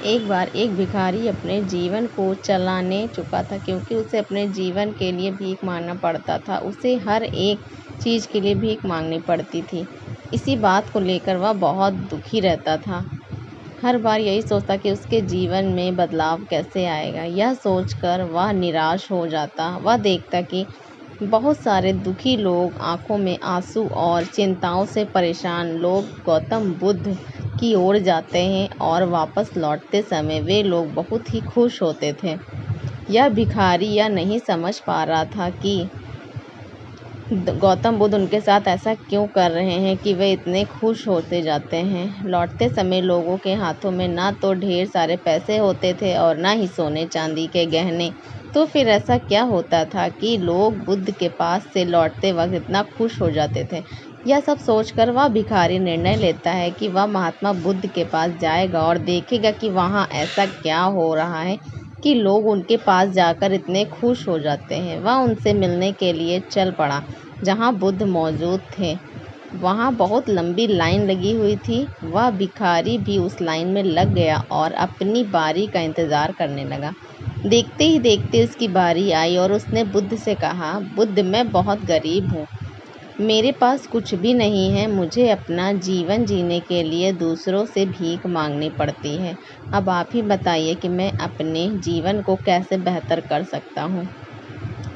एक बार एक भिखारी अपने जीवन को चलाने चुका था, क्योंकि उसे अपने जीवन के लिए भीख मांगना पड़ता था। उसे हर एक चीज़ के लिए भीख मांगनी पड़ती थी। इसी बात को लेकर वह बहुत दुखी रहता था। हर बार यही सोचता कि उसके जीवन में बदलाव कैसे आएगा। यह सोचकर वह निराश हो जाता। वह देखता कि बहुत सारे दुखी लोग, आंखों में आंसू और चिंताओं से परेशान लोग गौतम बुद्ध की ओर जाते हैं, और वापस लौटते समय वे लोग बहुत ही खुश होते थे। यह भिखारी यह नहीं समझ पा रहा था कि गौतम बुद्ध उनके साथ ऐसा क्यों कर रहे हैं कि वे इतने खुश होते जाते हैं। लौटते समय लोगों के हाथों में ना तो ढेर सारे पैसे होते थे और ना ही सोने चांदी के गहने। तो फिर ऐसा क्या होता था कि लोग बुद्ध के पास से लौटते वक्त इतना खुश हो जाते थे। यह सब सोचकर वह भिखारी निर्णय लेता है कि वह महात्मा बुद्ध के पास जाएगा और देखेगा कि वहाँ ऐसा क्या हो रहा है कि लोग उनके पास जाकर इतने खुश हो जाते हैं। वह उनसे मिलने के लिए चल पड़ा। जहाँ बुद्ध मौजूद थे वहाँ बहुत लंबी लाइन लगी हुई थी। वह भिखारी भी उस लाइन में लग गया और अपनी बारी का इंतज़ार करने लगा। देखते ही देखते उसकी बारी आई और उसने बुद्ध से कहा, बुद्ध, मैं बहुत गरीब हूँ, मेरे पास कुछ भी नहीं है। मुझे अपना जीवन जीने के लिए दूसरों से भीख मांगनी पड़ती है। अब आप ही बताइए कि मैं अपने जीवन को कैसे बेहतर कर सकता हूँ।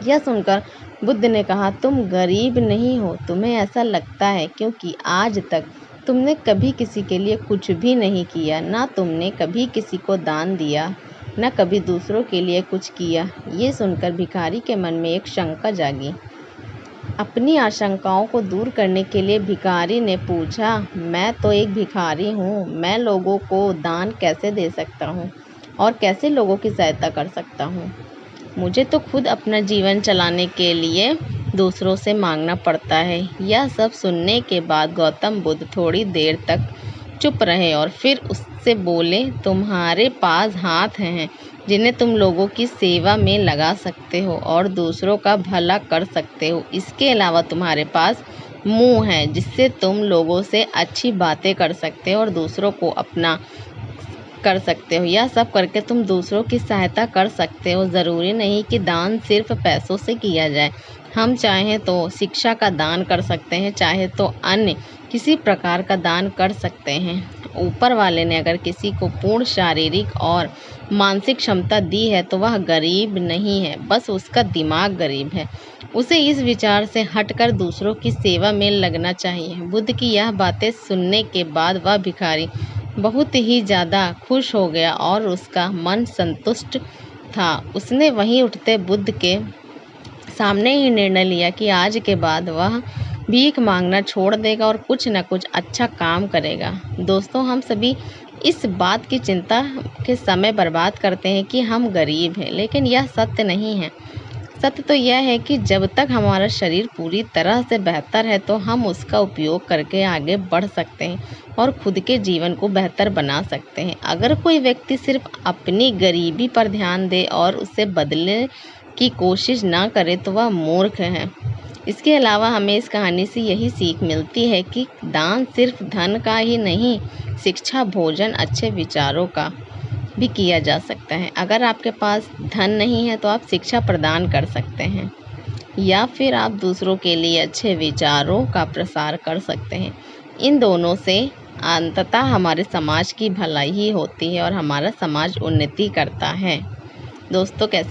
यह सुनकर बुद्ध ने कहा, तुम गरीब नहीं हो, तुम्हें ऐसा लगता है क्योंकि आज तक तुमने कभी किसी के लिए कुछ भी नहीं किया। ना तुमने कभी किसी को दान दिया, न कभी दूसरों के लिए कुछ किया। ये सुनकर भिखारी के मन में एक शंका जागी। अपनी आशंकाओं को दूर करने के लिए भिखारी ने पूछा, मैं तो एक भिखारी हूँ, मैं लोगों को दान कैसे दे सकता हूँ और कैसे लोगों की सहायता कर सकता हूँ। मुझे तो खुद अपना जीवन चलाने के लिए दूसरों से मांगना पड़ता है। यह सब सुनने के बाद गौतम बुद्ध थोड़ी देर तक चुप रहे और फिर उससे बोले, तुम्हारे पास हाथ हैं जिन्हें तुम लोगों की सेवा में लगा सकते हो और दूसरों का भला कर सकते हो। इसके अलावा तुम्हारे पास मुंह है जिससे तुम लोगों से अच्छी बातें कर सकते हो और दूसरों को अपना कर सकते हो। यह सब करके तुम दूसरों की सहायता कर सकते हो। ज़रूरी नहीं कि दान सिर्फ पैसों से किया जाए। हम चाहें तो शिक्षा का दान कर सकते हैं, चाहे तो अन्य किसी प्रकार का दान कर सकते हैं। ऊपर वाले ने अगर किसी को पूर्ण शारीरिक और मानसिक क्षमता दी है तो वह गरीब नहीं है, बस उसका दिमाग गरीब है। उसे इस विचार से हटकर दूसरों की सेवा में लगना चाहिए। बुद्ध की यह बातें सुनने के बाद वह भिखारी बहुत ही ज़्यादा खुश हो गया और उसका मन संतुष्ट था। उसने वहीं उठते बुद्ध के सामने ही निर्णय लिया कि आज के बाद वह भीख मांगना छोड़ देगा और कुछ न कुछ अच्छा काम करेगा। दोस्तों, हम सभी इस बात की चिंता के समय बर्बाद करते हैं कि हम गरीब हैं, लेकिन यह सत्य नहीं है। सत्य तो यह है कि जब तक हमारा शरीर पूरी तरह से बेहतर है तो हम उसका उपयोग करके आगे बढ़ सकते हैं और खुद के जीवन को बेहतर बना सकते हैं। अगर कोई व्यक्ति सिर्फ अपनी गरीबी पर ध्यान दे और उसे बदलने की कोशिश ना करे तो वह मूर्ख है। इसके अलावा हमें इस कहानी से यही सीख मिलती है कि दान सिर्फ धन का ही नहीं, शिक्षा, भोजन, अच्छे विचारों का भी किया जा सकता है। अगर आपके पास धन नहीं है तो आप शिक्षा प्रदान कर सकते हैं या फिर आप दूसरों के लिए अच्छे विचारों का प्रसार कर सकते हैं। इन दोनों से अंततः हमारे समाज की भलाई ही होती है और हमारा समाज उन्नति करता है। दोस्तों, कैसे